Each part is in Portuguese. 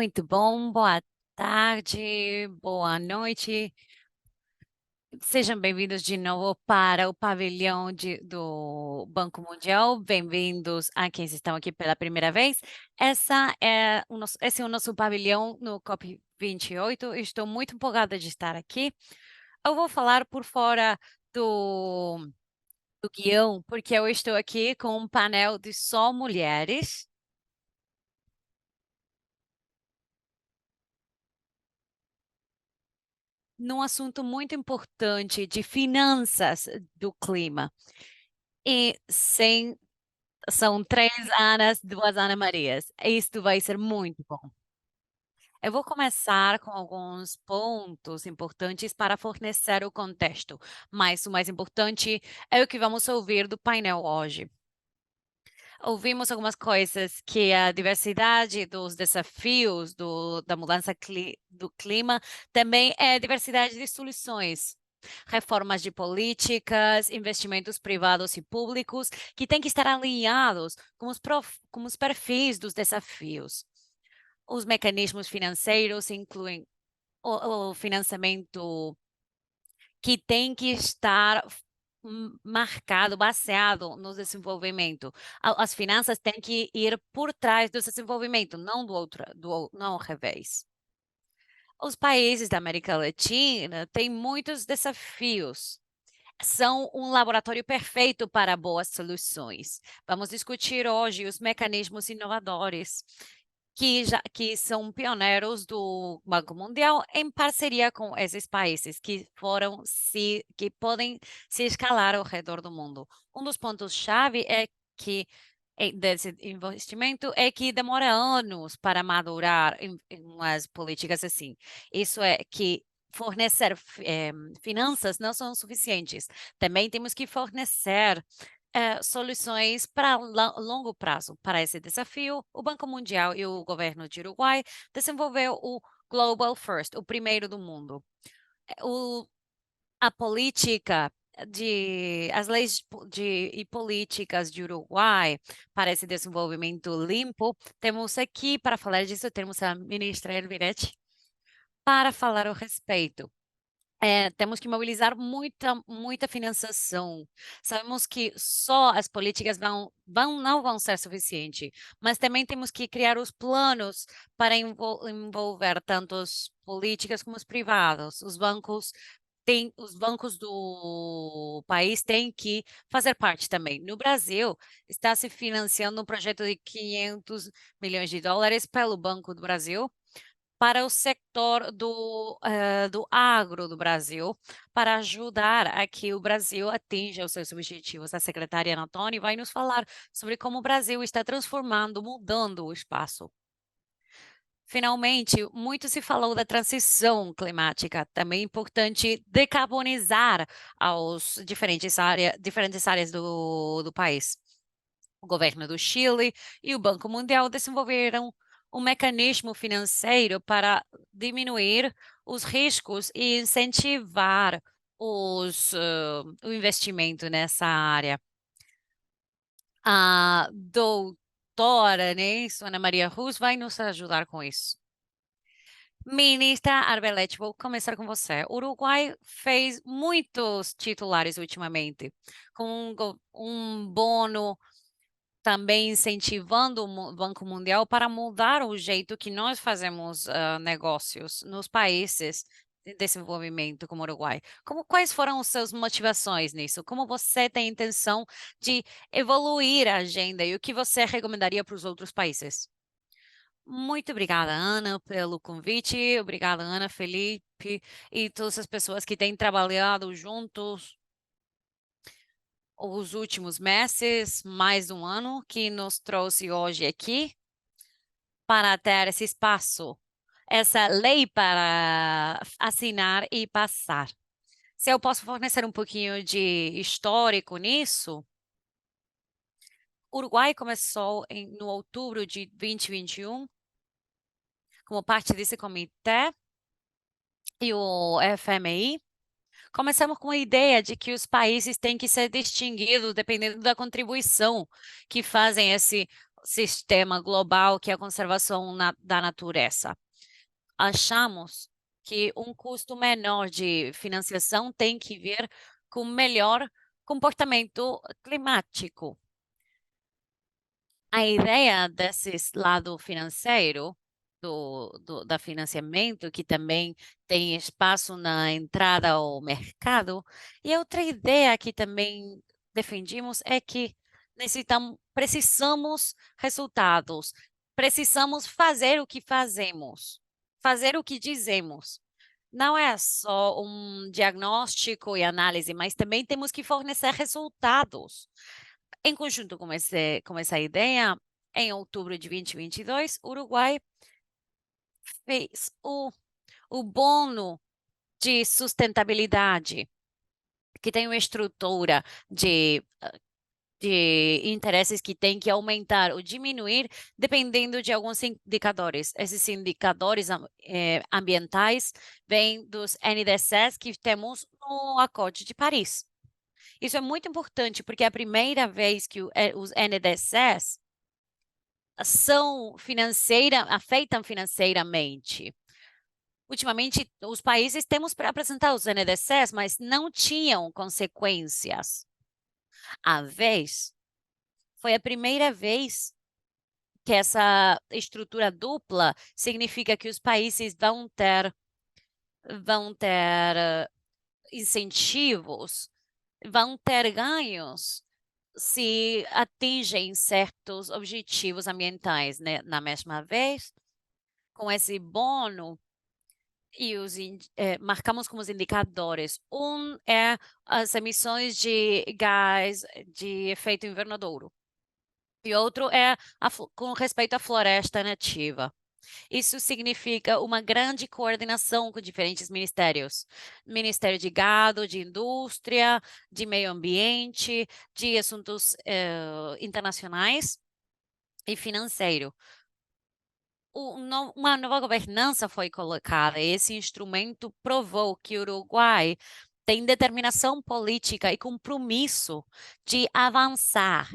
Muito bom, boa tarde, boa noite. Sejam bem-vindos de novo para o pavilhão do Banco Mundial. Bem-vindos a quem estão aqui pela primeira vez. Esse é o nosso pavilhão no COP28. Estou muito empolgada de estar aqui. Eu vou falar por fora do guião, porque eu estou aqui com um painel de só mulheres. Num assunto muito importante de finanças do clima. E são três Anas, duas Ana Marias. Isto vai ser muito bom. Eu vou começar com alguns pontos importantes para fornecer o contexto, mas o mais importante é o que vamos ouvir do painel hoje. Ouvimos algumas coisas que a diversidade dos desafios da mudança do clima também é diversidade de soluções. Reformas de políticas, investimentos privados e públicos que têm que estar alinhados com os perfis dos desafios. Os mecanismos financeiros incluem o financiamento que tem que estar marcado, baseado no desenvolvimento. As finanças têm que ir por trás do desenvolvimento, não não ao revés. Os países da América Latina têm muitos desafios. São um laboratório perfeito para boas soluções. Vamos discutir hoje os mecanismos inovadores que são pioneiros do Banco Mundial em parceria com esses países que podem se escalar ao redor do mundo. Um dos pontos-chave desse investimento é que demora anos para madurar em umas políticas assim. Isso é que fornecer finanças não são suficientes. Também temos que fornecer soluções para longo prazo. Para esse desafio, o Banco Mundial e o governo de Uruguai desenvolveu o Global First, o primeiro do mundo. O, a política as leis e políticas de Uruguai para esse desenvolvimento limpo, temos aqui para falar disso, temos a ministra Elvirete para falar a respeito. Temos que mobilizar muita financiação. Sabemos que só as políticas não vão ser suficientes, mas também temos que criar os planos para envolver tanto as políticas como os privados. Os bancos do país têm que fazer parte também. No Brasil, está se financiando um projeto de 500 milhões de dólares pelo Banco do Brasil para o setor do agro do Brasil, para ajudar a que o Brasil atinja os seus objetivos. A secretária Anatoni vai nos falar sobre como o Brasil está transformando, mudando o espaço. Finalmente, muito se falou da transição climática. Também é importante decarbonizar as diferentes áreas do país. O governo do Chile e o Banco Mundial desenvolveram um mecanismo financeiro para diminuir os riscos e incentivar o investimento nessa área. A doutora, né, Ana Maria Rus, vai nos ajudar com isso. Ministra Arbelete, vou começar com você. O Uruguai fez muitos titulares ultimamente, com um bono também incentivando o Banco Mundial para mudar o jeito que nós fazemos negócios nos países de desenvolvimento como o Uruguai. Quais foram as suas motivações nisso? Como você tem intenção de evoluir a agenda e o que você recomendaria para os outros países? Muito obrigada, Ana, pelo convite. Obrigada, Ana, Felipe e todas as pessoas que têm trabalhado juntos os últimos meses, mais um ano, que nos trouxe hoje aqui para ter esse espaço, essa lei para assinar e passar. Se eu posso fornecer um pouquinho de histórico nisso, o Uruguai começou no outubro de 2021, como parte desse comitê, e o FMI. Começamos com a ideia de que os países têm que ser distinguidos dependendo da contribuição que fazem sistema global que é a conservação da natureza. Achamos que um custo menor de financiação tem que vir com melhor comportamento climático. A ideia desse lado financeiro, da financiamento, que também tem espaço na entrada ao mercado, e outra ideia que também defendimos é que precisamos resultados, precisamos fazer o que fazemos, fazer o que dizemos. Não é só um diagnóstico e análise, mas também temos que fornecer resultados. Em conjunto com essa ideia, em outubro de 2022, o Uruguai fez o Bono de Sustentabilidade, que tem uma estrutura de interesses que tem que aumentar ou diminuir dependendo de alguns indicadores. Esses indicadores ambientais vêm dos NDCs que temos no Acordo de Paris. Isso é muito importante, porque é a primeira vez que os NDCs afetam financeiramente. Ultimamente, os países temos para apresentar os NDCs, mas não tinham consequências. Foi a primeira vez que essa estrutura dupla significa que os países vão ter incentivos, vão ter ganhos se atingem certos objetivos ambientais, né? Na mesma vez, com esse bono, marcamos como os indicadores. Um é as emissões de gás de efeito invernadero. E outro é com respeito à floresta nativa. Isso significa uma grande coordenação com diferentes ministérios. Ministério de Gado, de Indústria, de Meio Ambiente, de Assuntos Internacionais e Financeiro. Uma nova governança foi colocada e esse instrumento provou que o Uruguai tem determinação política e compromisso de avançar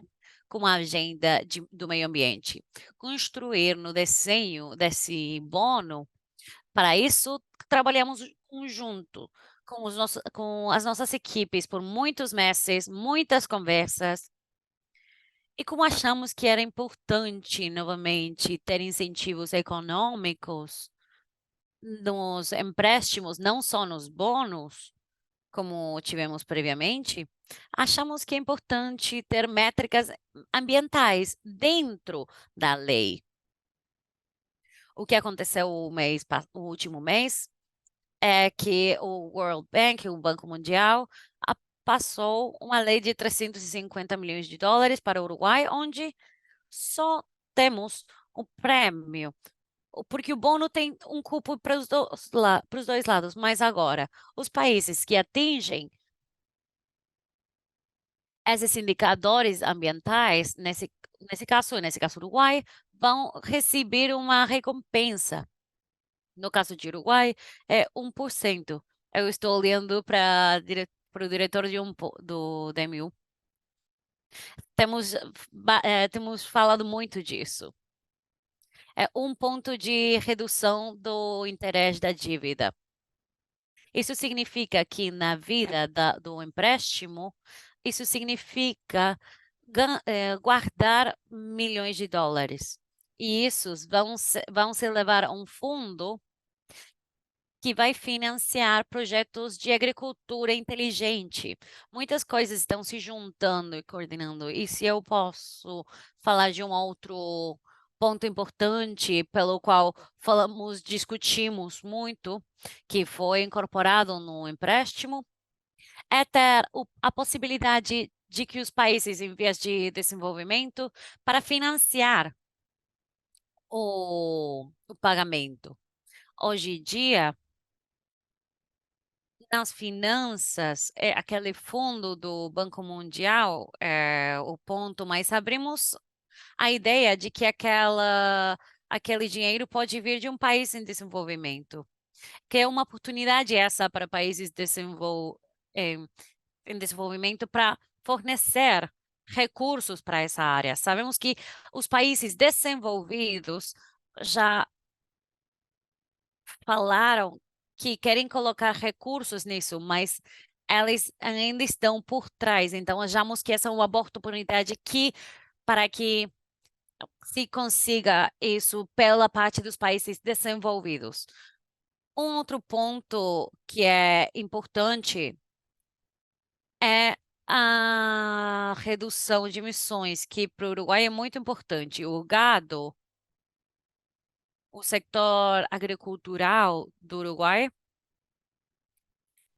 com a agenda do meio ambiente. Construir no desenho desse bono, para isso, trabalhamos conjunto com as nossas equipes por muitos meses, muitas conversas. E como achamos que era importante, novamente, ter incentivos econômicos nos empréstimos, não só nos bônus, como tivemos previamente, achamos que é importante ter métricas ambientais dentro da lei. O que aconteceu o último mês é que o World Bank, o Banco Mundial, passou uma lei de 350 milhões de dólares para o Uruguai, onde só temos o prêmio, porque o bono tem um cupo para os dois lados, mas agora, os países que atingem esses indicadores ambientais, nesse caso, Uruguai, vão receber uma recompensa. No caso de Uruguai, é 1%. Eu estou olhando para o diretor do DMU. Temos falado muito disso. É 1 ponto de redução do interesse da dívida. Isso significa que na vida do empréstimo, isso significa guardar milhões de dólares. E isso vão se levar a um fundo que vai financiar projetos de agricultura inteligente. Muitas coisas estão se juntando e coordenando. E se eu posso falar de um outro ponto importante pelo qual discutimos muito, que foi incorporado no empréstimo, é ter a possibilidade de que os países, em vez de desenvolvimento, para financiar o pagamento. Hoje em dia, nas finanças, aquele fundo do Banco Mundial é o ponto, mas abrimos a ideia de que aquele dinheiro pode vir de um país em desenvolvimento, que é uma oportunidade essa para países em desenvolvimento para fornecer recursos para essa área. Sabemos que os países desenvolvidos já falaram que querem colocar recursos nisso, mas elas ainda estão por trás. Então, achamos que essa é uma boa oportunidade aqui para que se consiga isso pela parte dos países desenvolvidos. Um outro ponto que é importante é a redução de emissões, que para o Uruguai é muito importante. O gado, o sector agricultural do Uruguai,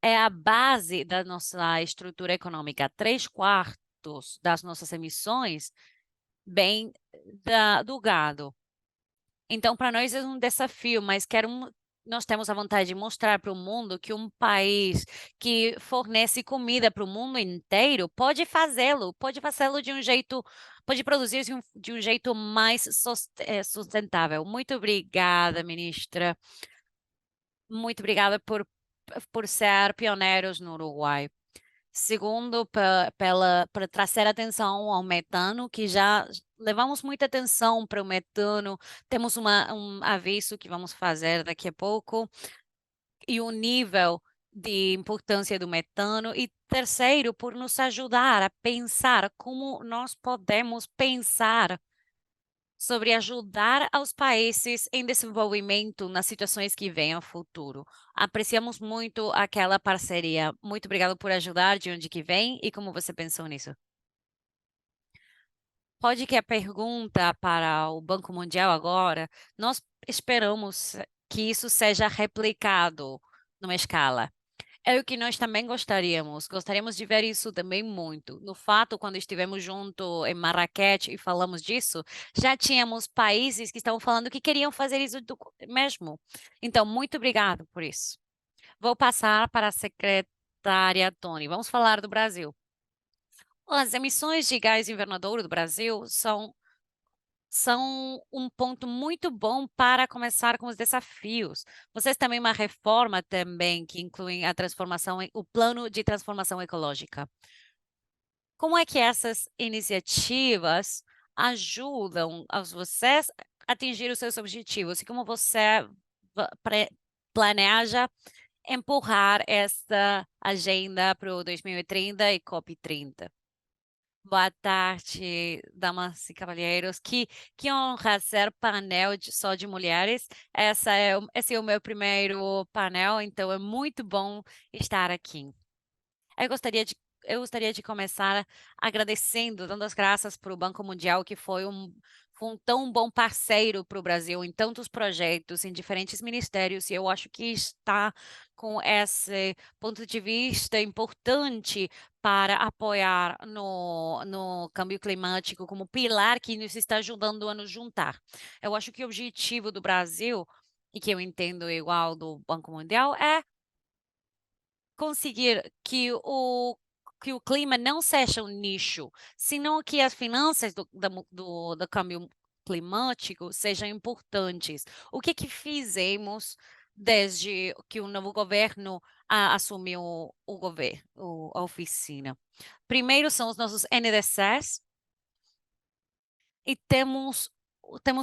é a base da nossa estrutura econômica. 3/4 das nossas emissões vem do gado. Então, para nós é um desafio, mas nós temos a vontade de mostrar para o mundo que um país que fornece comida para o mundo inteiro pode fazê-lo de um jeito, pode produzir de um jeito mais sustentável. Muito obrigada, ministra. Muito obrigada por ser pioneiros no Uruguai. Segundo, para trazer atenção ao metano, que já levamos muita atenção para o metano, temos um aviso que vamos fazer daqui a pouco, e o nível de importância do metano. E terceiro, por nos ajudar a pensar como nós podemos pensar sobre ajudar aos países em desenvolvimento nas situações que vêm ao futuro. Apreciamos muito aquela parceria. Muito obrigado por ajudar, de onde que vem e como você pensou nisso. Pode que a pergunta para o Banco Mundial agora, nós esperamos que isso seja replicado numa escala. É o que nós também gostaríamos. Gostaríamos de ver isso também muito. No fato, quando estivemos junto em Marrakech e falamos disso, já tínhamos países que estavam falando que queriam fazer isso mesmo. Então, muito obrigado por isso. Vou passar para a secretária Tony. Vamos falar do Brasil. As emissões de gás invernador do Brasil são um ponto muito bom para começar com os desafios. Vocês têm uma reforma também que inclui a transformação, o plano de transformação ecológica. Como é que essas iniciativas ajudam vocês a atingir os seus objetivos e como você planeja empurrar essa agenda para o 2030 e COP30? Boa tarde, damas e cavalheiros. Que honra ser painel só de mulheres. Esse é o meu primeiro painel, então é muito bom estar aqui. Eu gostaria de, eu gostaria de começar agradecendo, dando as graças para o Banco Mundial, que foi um tão bom parceiro para o Brasil em tantos projetos, em diferentes ministérios, e eu acho que está com esse ponto de vista importante para apoiar no câmbio climático como pilar que nos está ajudando a nos juntar. Eu acho que o objetivo do Brasil, e que eu entendo igual do Banco Mundial, é conseguir que o clima não seja um nicho, senão que as finanças do câmbio climático sejam importantes. O que fizemos desde que o novo governo assumiu o governo, a oficina? Primeiro são os nossos NDCs, e temos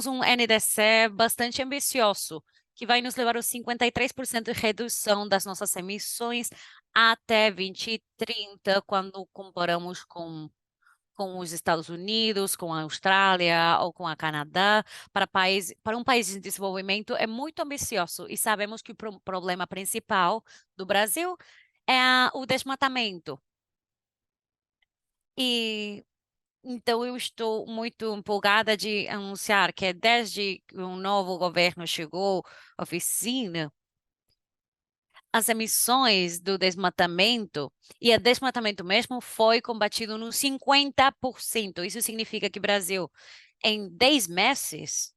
um NDC bastante ambicioso, que vai nos levar aos 53% de redução das nossas emissões até 2030, quando comparamos com os Estados Unidos, com a Austrália ou com a Canadá. Para um país em desenvolvimento é muito ambicioso, e sabemos que o problema principal do Brasil é o desmatamento. E então, eu estou muito empolgada de anunciar que desde que um novo governo chegou à oficina, as emissões do desmatamento, e o desmatamento mesmo foi combatido no 50%. Isso significa que o Brasil, em 10 meses,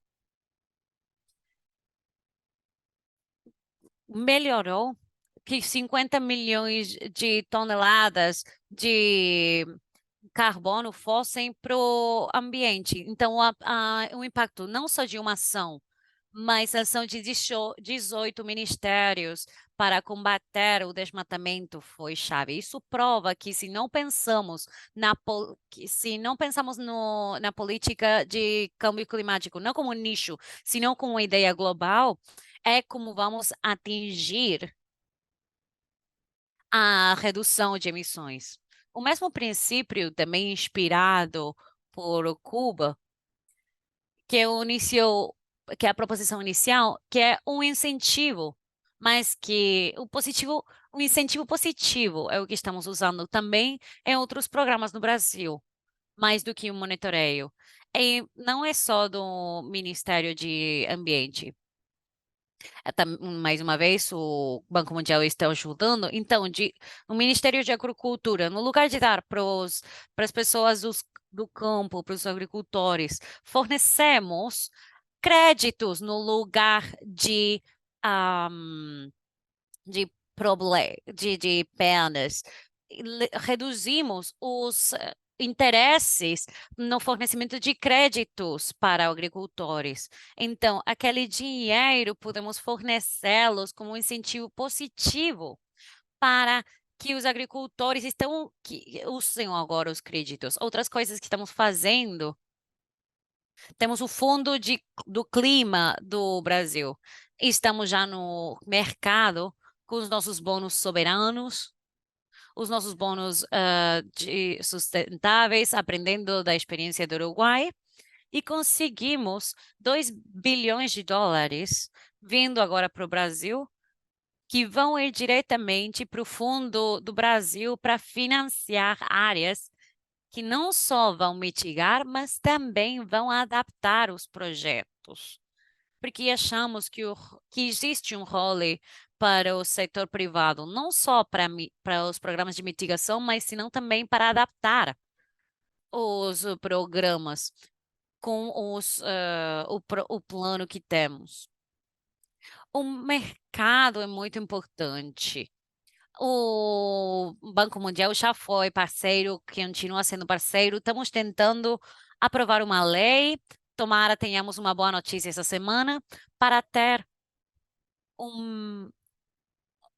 melhorou que 50 milhões de toneladas de carbono fossem para o ambiente. Então, o impacto não só de uma ação, mas a ação de 18 ministérios para combater o desmatamento foi chave. Isso prova que se não pensamos na política de câmbio climático, não como um nicho, senão como uma ideia global, é como vamos atingir a redução de emissões. O mesmo princípio, também inspirado por Cuba, que é a proposição inicial, que é um incentivo, mas que um incentivo positivo é o que estamos usando também em outros programas no Brasil, mais do que um monitoreio. E não é só do Ministério de Ambiente. Mais uma vez, o Banco Mundial está ajudando. Então, o Ministério de Agricultura, no lugar de dar para as pessoas do campo, para os agricultores, fornecemos créditos no lugar de, de penas. Reduzimos os interesses no fornecimento de créditos para agricultores. Então, aquele dinheiro podemos fornecê-los como um incentivo positivo para que os agricultores que usem agora os créditos. Outras coisas que estamos fazendo, temos o do Clima do Brasil. Estamos já no mercado com os nossos bônus soberanos, os nossos bônus sustentáveis, aprendendo da experiência do Uruguai, e conseguimos 2 bilhões de dólares vindo agora para o Brasil, que vão ir diretamente para o Fundo do Brasil para financiar áreas que não só vão mitigar, mas também vão adaptar os projetos, porque achamos que existe um role para o setor privado, não só para os programas de mitigação, mas senão também para adaptar os programas com o plano que temos. O mercado é muito importante. O Banco Mundial já foi parceiro, continua sendo parceiro. Estamos tentando aprovar uma lei. Tomara tenhamos uma boa notícia essa semana para ter um,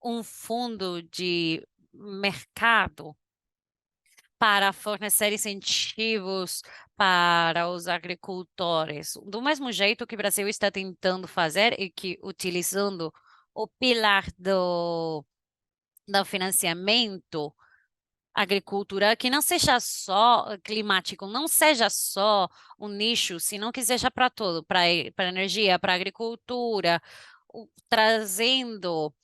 um fundo de mercado para fornecer incentivos para os agricultores. Do mesmo jeito que o Brasil está tentando fazer e que utilizando o pilar do financiamento agricultura que não seja só climático, não seja só um nicho, senão que seja para tudo, para energia, para agricultura, trazendo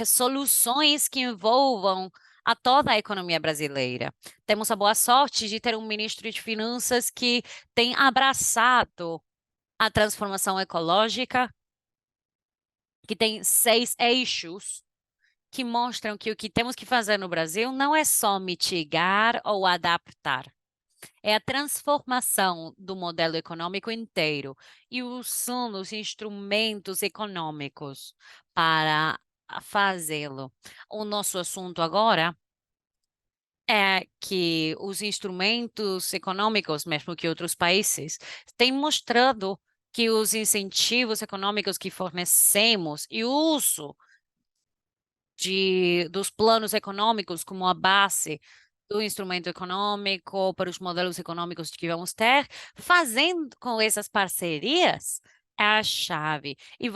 soluções que envolvam a toda a economia brasileira. Temos a boa sorte de ter um ministro de Finanças que tem abraçado a transformação ecológica, que tem 6 eixos que mostram que o que temos que fazer no Brasil não é só mitigar ou adaptar, é a transformação do modelo econômico inteiro e usando os instrumentos econômicos para fazê-lo. O nosso assunto agora é que os instrumentos econômicos, mesmo que outros países, têm mostrado que os incentivos econômicos que fornecemos e o uso dos planos econômicos como a base do instrumento econômico para os modelos econômicos que vamos ter, fazendo com essas parcerias é a chave. E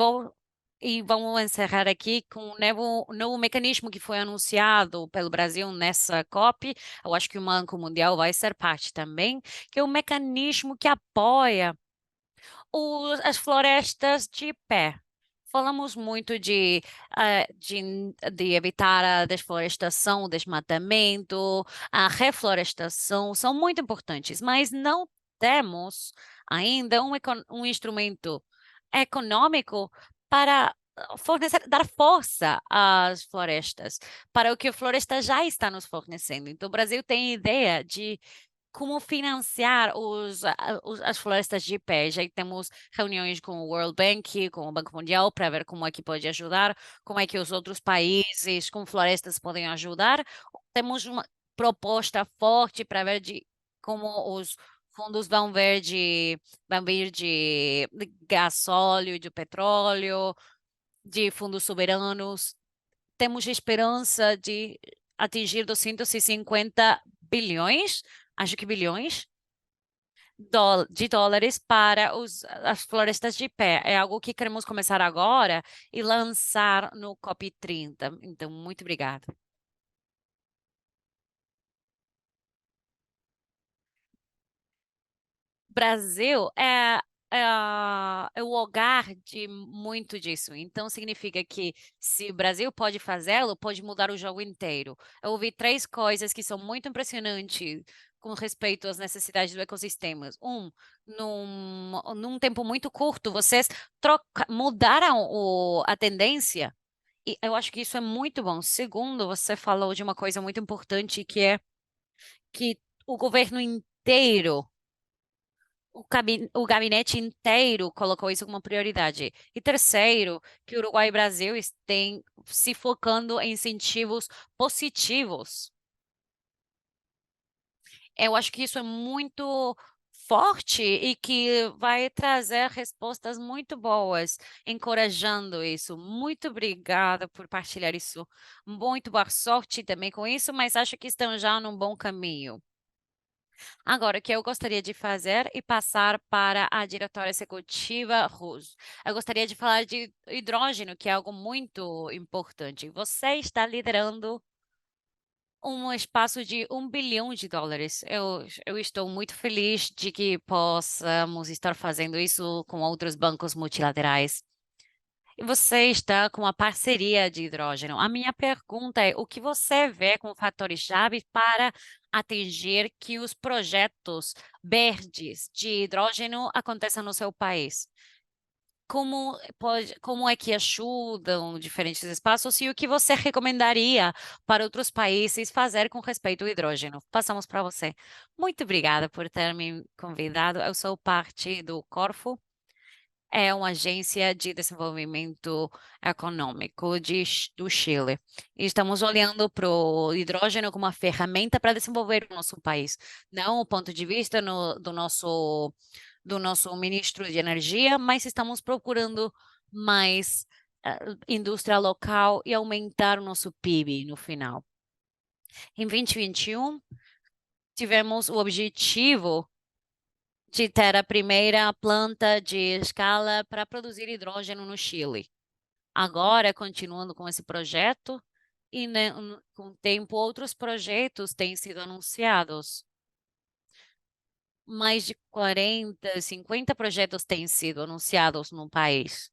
vamos encerrar aqui com um novo mecanismo que foi anunciado pelo Brasil nessa COP. Eu acho que o Banco Mundial vai ser parte também, que é um mecanismo que apoia as florestas de pé. Falamos muito de evitar a desflorestação, o desmatamento, a reflorestação, são muito importantes, mas não temos ainda um instrumento econômico para dar força às florestas, para o que a floresta já está nos fornecendo. Então, o Brasil tem ideia de como financiar as florestas de pé. Já temos reuniões com o World Bank, com o Banco Mundial, para ver como é que pode ajudar, como é que os outros países com florestas podem ajudar. Temos uma proposta forte para ver de como os fundos vão vir de gasóleo, de petróleo, de fundos soberanos. temos esperança de atingir 250 bilhões, acho que bilhões, de dólares para as florestas de pé. É algo que queremos começar agora e lançar no COP30. Então, muito obrigada. Brasil é o hogar de muito disso. Então, significa que se o Brasil pode fazê-lo, pode mudar o jogo inteiro. Eu ouvi três coisas que são muito impressionantes com respeito às necessidades do ecossistema. Num tempo muito curto, vocês mudaram a tendência. E eu acho que isso é muito bom. Segundo, você falou de uma coisa muito importante, que é que o governo inteiro o gabinete inteiro colocou isso como prioridade. E terceiro, que Uruguai e Brasil estão se focando em incentivos positivos. Eu acho que isso é muito forte e que vai trazer respostas muito boas, encorajando isso. Muito obrigada por partilhar isso. Muito boa sorte também com isso, mas acho que estão já num bom caminho. Agora, o que eu gostaria de fazer e passar para a diretora executiva Rose. Eu gostaria de falar de hidrogênio, que é algo muito importante. Você está liderando um espaço de US$ 1 bilhão. Eu estou muito feliz de que possamos estar fazendo isso com outros bancos multilaterais. E você está com uma parceria de hidrogênio. A minha pergunta é: o que você vê como fatores-chave para atingir que os projetos verdes de hidrogênio aconteçam no seu país? Como é que ajudam diferentes espaços e o que você recomendaria para outros países fazer com respeito ao hidrogênio? Passamos para você. Muito obrigada por ter me convidado. Eu sou parte do Corfo, é uma agência de desenvolvimento econômico do Chile. E estamos olhando para o hidrogênio como uma ferramenta para desenvolver o nosso país, não o ponto de vista do nosso ministro de energia, mas estamos procurando mais indústria local e aumentar o nosso PIB no final. Em 2021, tivemos o objetivo de ter a primeira planta de escala para produzir hidrogênio no Chile. Agora, continuando com esse projeto, e né, com o tempo, outros projetos têm sido anunciados. Mais de 40, 50 projetos têm sido anunciados no país.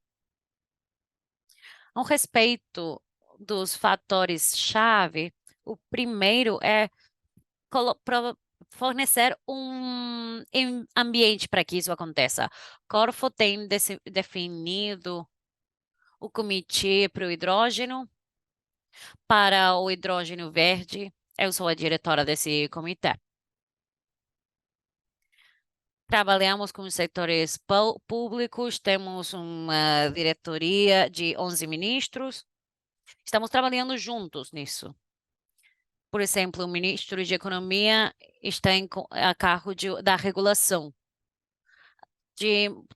A respeito dos fatores-chave, o primeiro é fornecer um ambiente para que isso aconteça. Corfo tem definido o comitê para o hidrogênio verde. Eu sou a diretora desse comitê. Trabalhamos com os setores públicos, temos uma diretoria de 11 ministros. Estamos trabalhando juntos nisso. Por exemplo, o ministro de Economia está a cargo da regulação.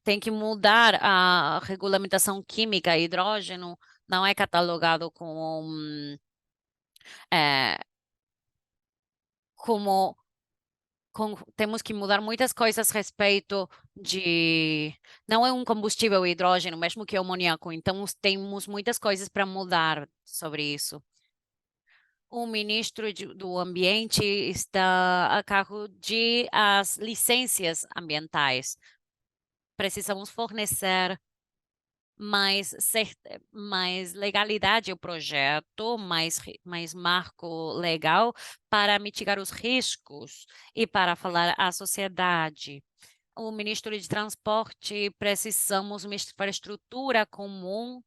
Tem que mudar a regulamentação química. Hidrogênio não é catalogado é, como temos que mudar muitas coisas a respeito de. Não é um combustível hidrogênio, mesmo que é amoníaco. Então, temos muitas coisas para mudar sobre isso. O ministro do Ambiente está a cargo de as licenças ambientais. Precisamos fornecer mais legalidade ao projeto, mais marco legal para mitigar os riscos e para falar à sociedade. O ministro de Transporte, precisamos de uma infraestrutura comum.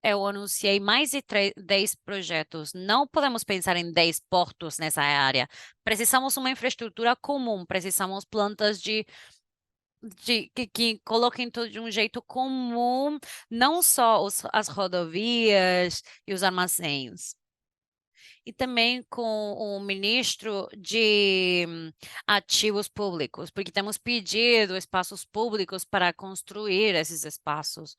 Eu anunciei mais de 10 projetos. Não podemos pensar em 10 portos nessa área. Precisamos de uma infraestrutura comum, precisamos plantas que coloquem tudo de um jeito comum, não só as rodovias e os armazéns. E também com o ministro de ativos públicos, porque temos pedido espaços públicos para construir esses espaços.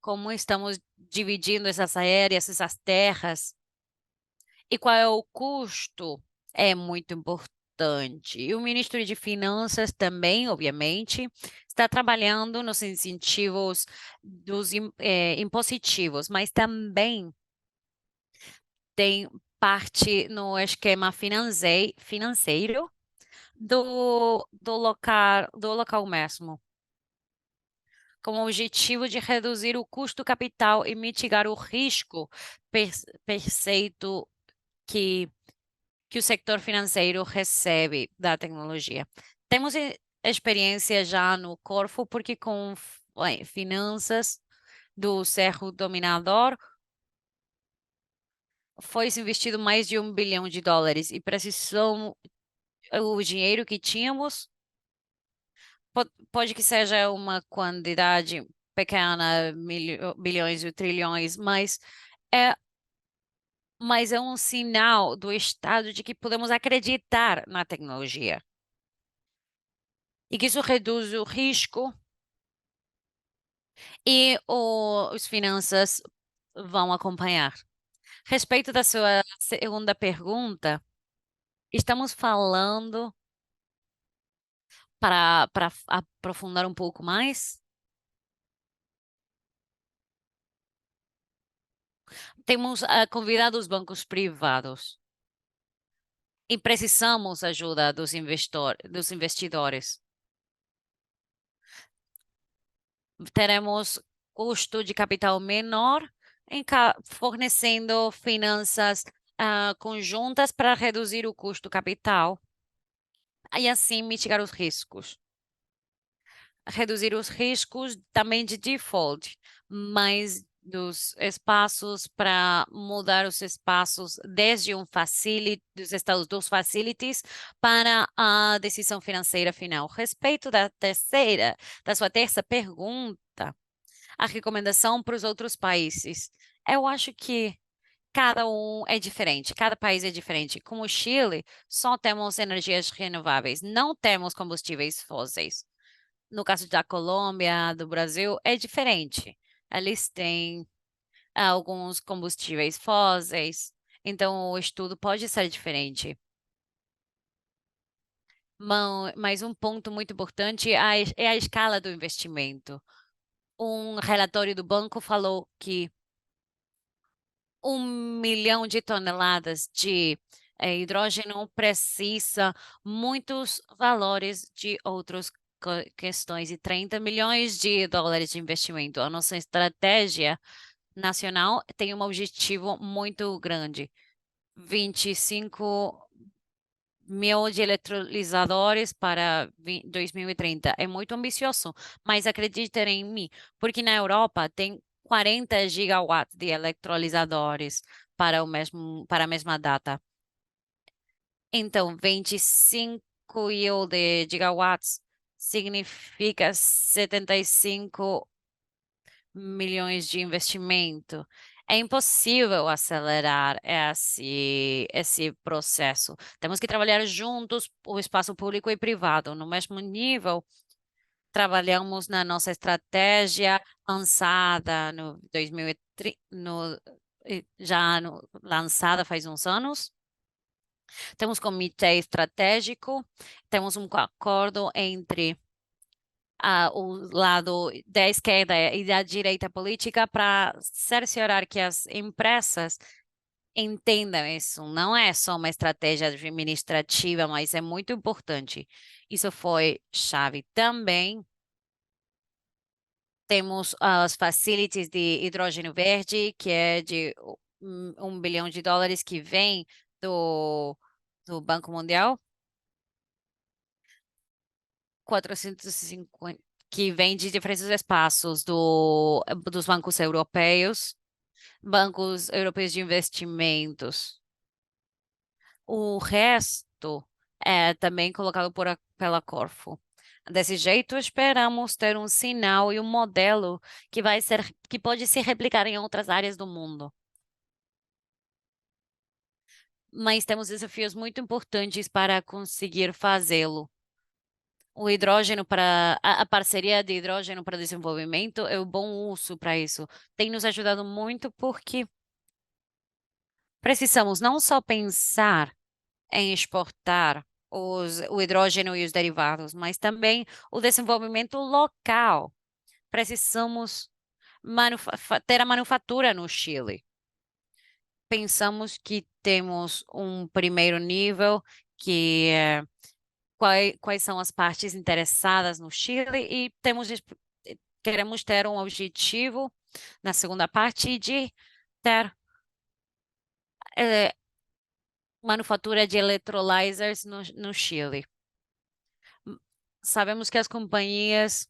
como estamos dividindo essas áreas, essas terras, e qual é o custo, é muito importante. E o ministro de Finanças também, obviamente, está trabalhando nos incentivos impositivos, mas também tem parte no esquema financeiro do local mesmo, com o objetivo de reduzir o custo capital e mitigar o risco perceito que, que o setor financeiro recebe da tecnologia. Temos experiência já no Corfo, porque com finanças do Cerro Dominador foi investido mais de US$ 1 bilhão e precisamos o dinheiro que tínhamos. Pode que seja uma quantidade pequena, bilhões e trilhões, é, mas é um sinal do Estado de que podemos acreditar na tecnologia e que isso reduz o risco e os finanças vão acompanhar. Respeito da sua segunda pergunta, estamos falando para aprofundar um pouco mais. Temos convidado os bancos privados e precisamos ajuda dos investidores. Teremos custo de capital menor fornecendo finanças conjuntas para reduzir o custo capital e assim mitigar os riscos. Reduzir os riscos também de default, mas dos espaços para mudar os espaços desde um facility, dos estados dos facilities para a decisão financeira final. Respeito da sua terça pergunta, a recomendação para os outros países. Eu acho que cada um é diferente, cada país é diferente. Como o Chile, só temos energias renováveis, não temos combustíveis fósseis. No caso da Colômbia, do Brasil, é diferente. Eles têm alguns combustíveis fósseis, então o estudo pode ser diferente. Mas um ponto muito importante é a escala do investimento. Um relatório do banco falou que 1 milhão de toneladas de hidrogênio precisa muitos valores de outras questões e 30 milhões de dólares de investimento. A nossa estratégia nacional tem um objetivo muito grande. 25 mil de eletrolisadores para 2030. É muito ambicioso, mas acreditem em mim, porque na Europa tem 40 gigawatts de eletrolisadores para a mesma data. Então, 25 de gigawatts significa 75 milhões de investimento. É impossível acelerar esse processo. Temos que trabalhar juntos, o espaço público e privado, no mesmo nível. Trabalhamos na nossa estratégia lançada no 2030, lançada faz uns anos. Temos comitê estratégico, temos um acordo entre o lado da esquerda e da direita política para cerciorar que as empresas entendam isso. Não é só uma estratégia administrativa, mas é muito importante. Isso foi chave também. Temos as facilities de hidrogênio verde, que é de US$ 1 bilhão que vem do Banco Mundial. 450, que vem de diferentes espaços dos bancos europeus de investimentos. O resto é também colocado pela Corfo. Desse jeito, esperamos ter um sinal e um modelo que pode se replicar em outras áreas do mundo. Mas temos desafios muito importantes para conseguir fazê-lo. O hidrogênio para a parceria de hidrogênio para desenvolvimento é um bom uso para isso. Tem nos ajudado muito porque precisamos não só pensar em exportar o hidrogênio e os derivados, mas também o desenvolvimento local. Precisamos ter a manufatura no Chile. Pensamos que temos um primeiro nível que é quais são as partes interessadas no Chile e queremos ter um objetivo na segunda parte de ter eh, manufatura de electrolyzers no Chile. Sabemos que as companhias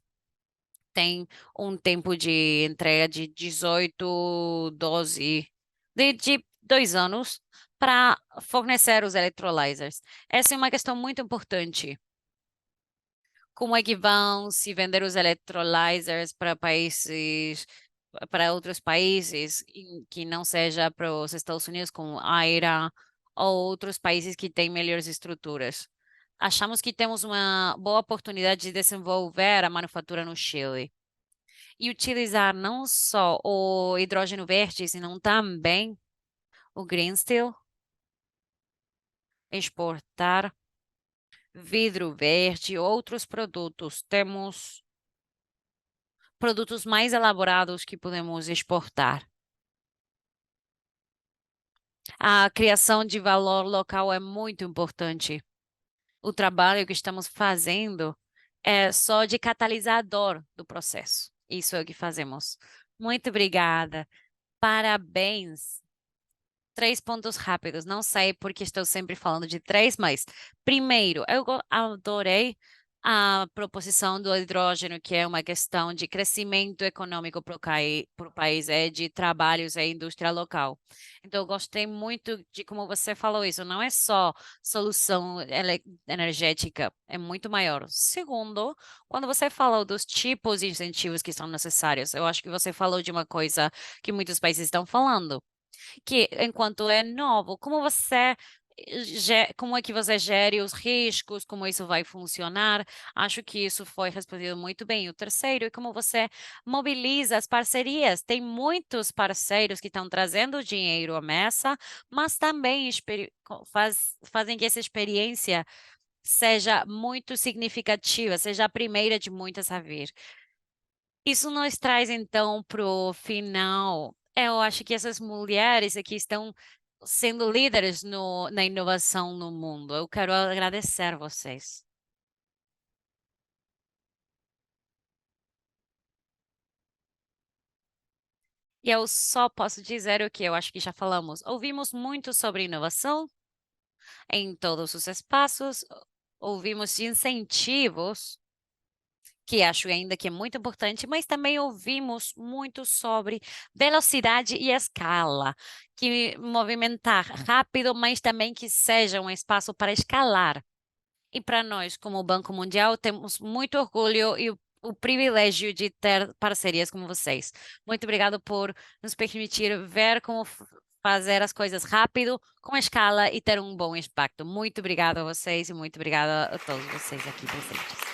têm um tempo de entrega de 18, 12, de 2 anos para fornecer os electrolyzers. Essa é uma questão muito importante. Como é que vão se vender os electrolyzers para outros países que não seja para os Estados Unidos, como a Irã, ou outros países que têm melhores estruturas? Achamos que temos uma boa oportunidade de desenvolver a manufatura no Chile e utilizar não só o hidrogênio verde, senão também o green steel, exportar vidro verde e outros produtos. Temos produtos mais elaborados que podemos exportar. A criação de valor local é muito importante. O trabalho que estamos fazendo é só de catalisador do processo. Isso é o que fazemos. Muito obrigada. Parabéns. 3 pontos rápidos. Não sei porque estou sempre falando de três, mas primeiro, eu adorei a proposição do hidrogênio, que é uma questão de crescimento econômico para o país, é de trabalhos e indústria local. Então, eu gostei muito de como você falou isso. Não é só solução energética, é muito maior. Segundo, quando você falou dos tipos de incentivos que são necessários, eu acho que você falou de uma coisa que muitos países estão falando que enquanto é novo, como é que você gere os riscos, como isso vai funcionar? Acho que isso foi respondido muito bem. O terceiro é como você mobiliza as parcerias. Tem muitos parceiros que estão trazendo dinheiro à mesa, mas também fazem que essa experiência seja muito significativa, seja a primeira de muitas a vir. Isso nos traz, então, para o final. Eu acho que essas mulheres aqui estão sendo líderes na inovação no mundo. Eu quero agradecer vocês. E eu só posso dizer o que eu acho que já falamos. Ouvimos muito sobre inovação em todos os espaços, ouvimos de incentivos que acho ainda que é muito importante, mas também ouvimos muito sobre velocidade e escala, que movimentar rápido, mas também que seja um espaço para escalar. E para nós, como Banco Mundial, temos muito orgulho e o privilégio de ter parcerias como vocês. Muito obrigado por nos permitir ver como fazer as coisas rápido, com escala e ter um bom impacto. Muito obrigado a vocês e muito obrigada a todos vocês aqui presentes.